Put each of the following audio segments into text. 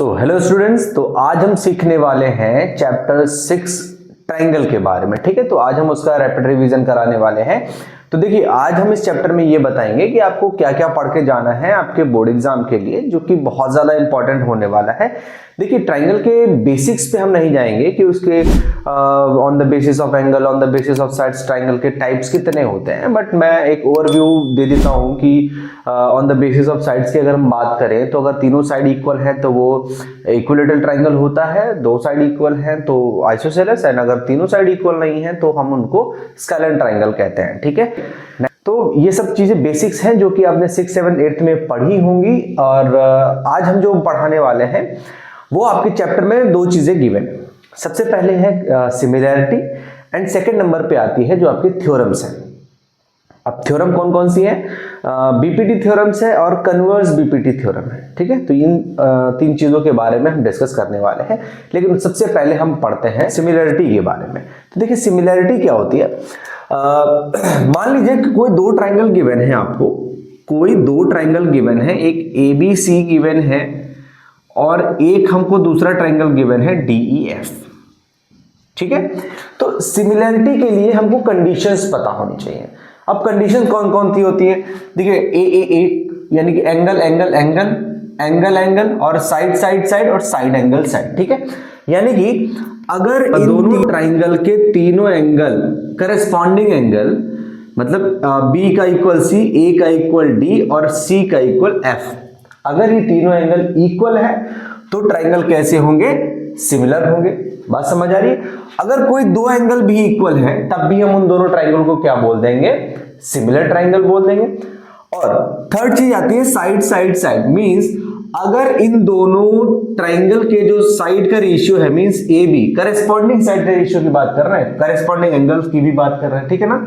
Hello students, तो आज हम सीखने वाले हैं चैप्टर 6 ट्रायंगल के बारे में। ठीक है, तो आज हम उसका रैपिड रिवीजन कराने वाले हैं। तो देखिए, आज हम इस चैप्टर में ये बताएंगे कि आपको क्या क्या पढ़ के जाना है आपके बोर्ड एग्जाम के लिए, जो कि बहुत ज्यादा इंपॉर्टेंट होने वाला है। देखिए, ट्रायंगल के बेसिक्स पे हम नहीं जाएंगे कि उसके on the basis of angle, on the basis of sides triangle के टाइप्स कितने होते हैं, बट मैं एक ओवरव्यू दे देता हूं कि on the basis of sides की अगर हम बात करें तो अगर तीनों साइड इक्वल है तो वो इक्विलेटरल ट्रायंगल होता है, दो साइड इक्वल है तो आइसोसेलेस, एंड अगर तीनों साइड इक्वल नहीं है तो हम उनको स्केलेन ट्रायंगल कहते हैं। ठीक है, तो ये सब चीजें बेसिक्स हैं जो कि आपने 6, 7, 8 में पढ़ी होंगी। और आज हम जो पढ़ाने वाले हैं वो आपके चैप्टर में दो चीजें गिवन है। सबसे पहले है सिमिलैरिटी, एंड सेकंड नंबर पे आती है जो आपके थ्योरम्स हैं। अब थ्योरम कौन कौन सी है? बीपीटी थ्योरम्स है और कन्वर्स बीपीटी थ्योरम है। ठीक है, तो इन तीन चीजों के बारे में हम डिस्कस करने वाले हैं, लेकिन सबसे पहले हम पढ़ते हैं सिमिलैरिटी के बारे में। तो देखिए, सिमिलैरिटी क्या होती है? मान लीजिए कि कोई दो ट्रायंगल गिवन है आपको, कोई दो ट्रायंगल गिवन है, एक एबीसी गिवन है और एक हमको दूसरा ट्रायंगल गिवन है डीईएफ। ठीक है, तो सिमिलैरिटी के लिए हमको कंडीशंस पता होनी चाहिए। अब कंडीशन कौन कौन सी होती है? देखिए, ए यानी कि angle angle angle, angle angle और साइड साइड साइड और साइड एंगल साइड। ठीक है, यानी कि अगर इन दोनों ट्राइंगल के तीनों एंगल करस्पॉन्डिंग एंगल, मतलब बी का इक्वल सी, ए का इक्वल डी और सी का इक्वल एफ, अगर ये तीनों एंगल इक्वल है तो ट्राइंगल कैसे होंगे? सिमिलर होंगे। बात समझ आ रही है? अगर कोई दो एंगल भी इक्वल है तब भी हम उन दोनों ट्राइंगल को क्या बोल देंगे? सिमिलर ट्राइंगल बोल देंगे। और थर्ड चीज आती है साइड साइड साइड, मींस अगर इन दोनों ट्राइंगल के जो साइड का रेशियो है, means A B, corresponding side का रेशियो की बात कर रहे हैं, करस्पॉन्डिंग एंगल्स की भी बात कर रहे हैं। ठीक है ना?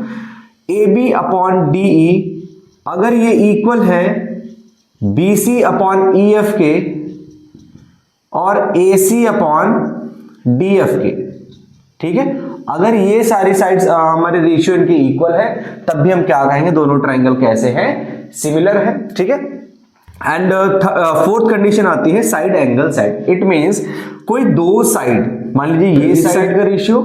A B upon D E, अगर ये इक्वल है B C upon E F के और A C upon D F के। ठीक है, अगर ये सारी साइड्स हमारे रेशियो इनके इक्वल है तब भी हम क्या कहेंगे? दोनों ट्राइंगल कैसे हैं? सिमिलर है। ठीक है, एंड फोर्थ कंडीशन आती है side angle side. It means कोई दो साइड, मान लीजिए ये साइड का रेशियो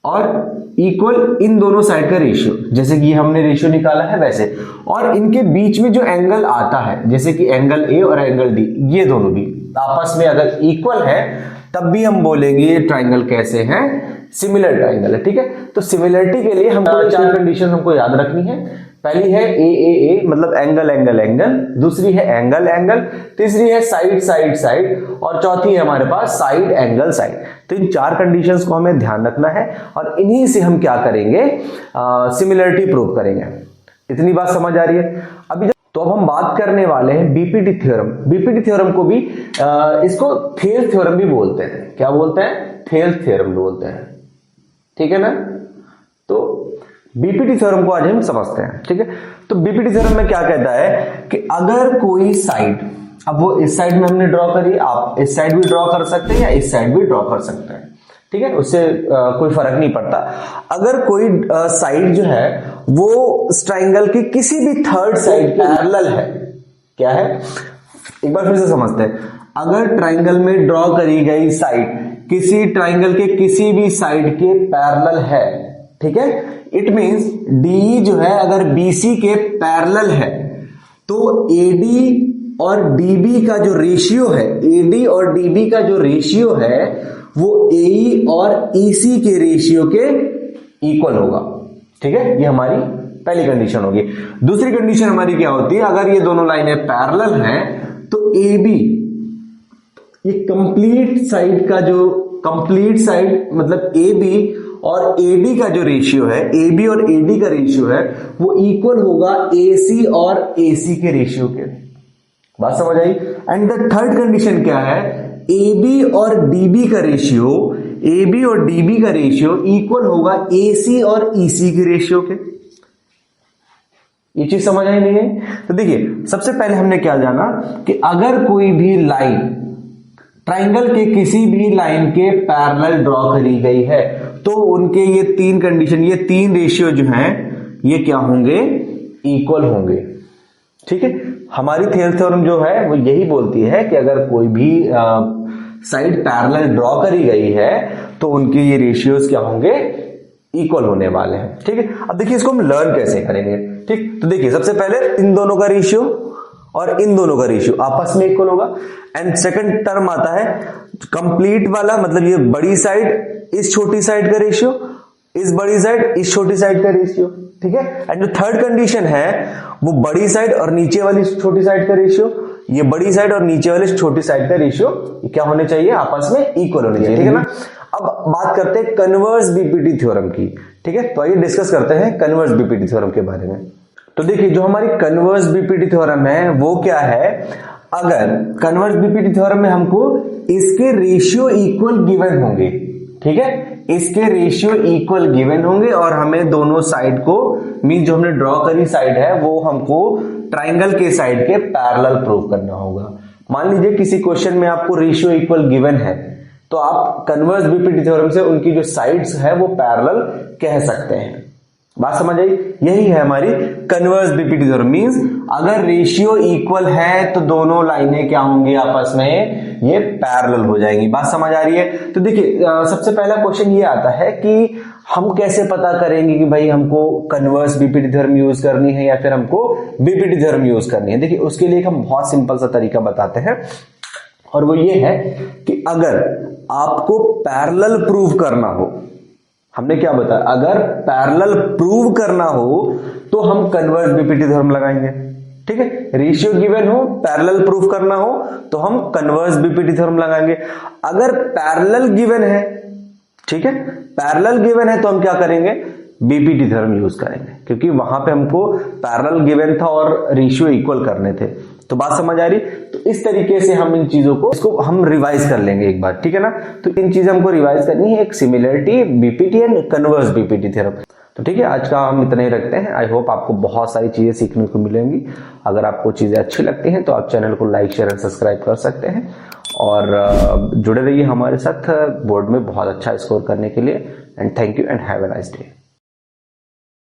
और इक्वल इन दोनों साइड का रेशियो, जैसे कि हमने रेशियो निकाला है वैसे, और इनके बीच में जो एंगल आता है, जैसे कि एंगल ए और एंगल डी, ये दोनों भी आपस में अगर इक्वल है तब भी हम बोलेंगे ये ट्राइंगल कैसे हैं? सिमिलर ट्राइंगल है। ठीक है, तो सिमिलरिटी के लिए हमको चार कंडीशन हमको याद रखनी है। पहली है ए मतलब एंगल एंगल एंगल, दूसरी है एंगल एंगल, तीसरी है साइड साइड साइड और चौथी है हमारे पास साइड एंगल साइड। तो इन चार कंडीशंस को हमें ध्यान रखना है और इन्हीं से हम क्या करेंगे? सिमिलरिटी प्रूव करेंगे। इतनी बात समझ आ रही है? अभी तो अब हम बात करने वाले हैं बीपीटी थ्योरम। बीपीटी थ्योरम को भी इसको थेल्स थ्योरम भी बोलते हैं। क्या बोलते हैं? थेल्स थ्योरम बोलते हैं। ठीक है ना? तो बीपीटी थ्योरम को आज हम समझते हैं। ठीक है, तो बीपीटी थ्योरम में क्या कहता है कि अगर कोई साइड, अब वो इस साइड में हमने ड्रॉ करी, आप इस साइड भी ड्रॉ कर सकते हैं या इस साइड भी ड्रॉ कर सकते हैं। ठीक है, उससे कोई फर्क नहीं पड़ता। अगर कोई साइड जो है वो इस ट्राइंगल की किसी भी थर्ड साइड पैरेलल है, क्या है? एक बार फिर से समझते हैं। अगर ट्राइंगल में ड्रॉ करी गई साइड किसी ट्राइंगल के किसी भी साइड के पैरेलल है, ठीक है, इट मींस डी जो है अगर बीसी के पैरेलल है तो एडी और डीबी का जो रेशियो है, एडी और डीबी का जो रेशियो है वो एई और ईसी के रेशियो के इक्वल होगा। ठीक है, ये हमारी पहली कंडीशन होगी। दूसरी कंडीशन हमारी क्या होती है? अगर ये दोनों लाइनें पैरेलल हैं तो ए बी, ये कंप्लीट साइड का जो कंप्लीट साइड मतलब ए बी और एडी का जो रेशियो है, ए बी और एडी का रेशियो है वो इक्वल होगा एसी और एसी के रेशियो के। बात समझ आई? एंड द थर्ड कंडीशन क्या है? ए बी और डीबी का रेशियो, ए बी और डीबी का रेशियो इक्वल होगा एसी और ईसी के रेशियो के। ये चीज समझ आई नहीं है? तो देखिए, सबसे पहले हमने क्या जाना कि अगर कोई भी लाइन ट्राइंगल के किसी भी लाइन के पैरेलल ड्रॉ करी गई है तो उनके ये तीन कंडीशन, ये तीन रेशियो जो हैं ये क्या होंगे? इक्वल होंगे। ठीक है, हमारी थेल थ्योरम जो है वो यही बोलती है कि अगर कोई भी साइड पैरेलल ड्रॉ करी गई है तो उनके ये रेशियोज क्या होंगे, इक्वल होने वाले हैं। ठीक है, अब देखिए इसको हम लर्न कैसे करेंगे। ठीक, तो देखिए सबसे पहले इन दोनों का रेशियो और इन दोनों का रेशियो आपस में इक्वल होगा। एंड सेकंड टर्म आता है कंप्लीट वाला, मतलब ये बड़ी साइड इस छोटी साइड का रेशियो, इस बड़ी साइड इस छोटी साइड का रेशियो। ठीक है, एंड जो थर्ड कंडीशन है वो बड़ी साइड और नीचे वाली छोटी साइड का रेशियो, ये बड़ी साइड और नीचे वाली छोटी साइड का रेशियो क्या होने चाहिए, आपस में इक्वल होने चाहिए। ठीक है ना, अब बात करते हैं कन्वर्स बीपीटी थ्योरम की। ठीक है, तो आइए डिस्कस करते हैं कन्वर्स बीपीटी थ्योरम के बारे में। तो देखिए जो हमारी कन्वर्स बीपीटी थ्योरम है वो क्या है, अगर कन्वर्स बीपीटी थ्योरम में हमको इसके रेशियो इक्वल गिवन होंगे, ठीक है, इसके रेशियो इक्वल गिवन होंगे और हमें दोनों साइड को, मीन जो हमने ड्रॉ करी साइड है वो हमको ट्राइंगल के साइड के पैरेलल प्रूव करना होगा। मान लीजिए किसी क्वेश्चन में आपको रेशियो इक्वल गिवन है तो आप कन्वर्स बीपीटी थ्योरम से उनकी जो साइड्स है वो पैरेलल कह सकते हैं। बात समझ आई, यही है हमारी कन्वर्स बीपीटी थ्योरम। मींस अगर रेशियो इक्वल है तो दोनों लाइनें क्या होंगी, आपस में ये पैरेलल हो जाएंगी। बात समझ आ रही है। तो देखिए सबसे पहला क्वेश्चन ये आता है कि हम कैसे पता करेंगे कि भाई हमको कन्वर्स बीपीटी थ्योरम यूज करनी है या फिर हमको बीपीटी थ्योरम यूज करनी है। देखिए उसके लिए हम बहुत सिंपल सा तरीका बताते हैं और वो ये है कि अगर आपको पैरेलल प्रूव करना हो, हमने क्या बताया, अगर पैरेलल प्रूव करना हो तो हम कन्वर्स बीपीटी थ्योरम लगाएंगे। ठीक है, रेशियो गिवन हो, पैरेलल प्रूव करना हो तो हम कन्वर्स बीपीटी थ्योरम लगाएंगे। अगर पैरेलल गिवन है, ठीक है, पैरेलल गिवन है तो हम क्या करेंगे, बीपीटी थ्योरम यूज करेंगे, क्योंकि वहां पे हमको पैरेलल गिवन था और रेशियो इक्वल करने थे। तो बात समझ आ रही। तो इस तरीके से हम इन चीजों को, इसको हम रिवाइज कर लेंगे एक बार, ठीक है ना। तो इन चीजें हमको रिवाइज करनी है, एक similarity BPT and converse BPT theorem. तो ठीक है, आज का हम इतना ही रखते हैं। आई होप आपको बहुत सारी चीजें सीखने को मिलेंगी। अगर आपको चीजें अच्छी लगती हैं तो आप चैनल को लाइक शेयर एंड सब्सक्राइब कर सकते हैं और जुड़े रहिए हमारे साथ बोर्ड में बहुत अच्छा स्कोर करने के लिए। And thank you and have a nice day.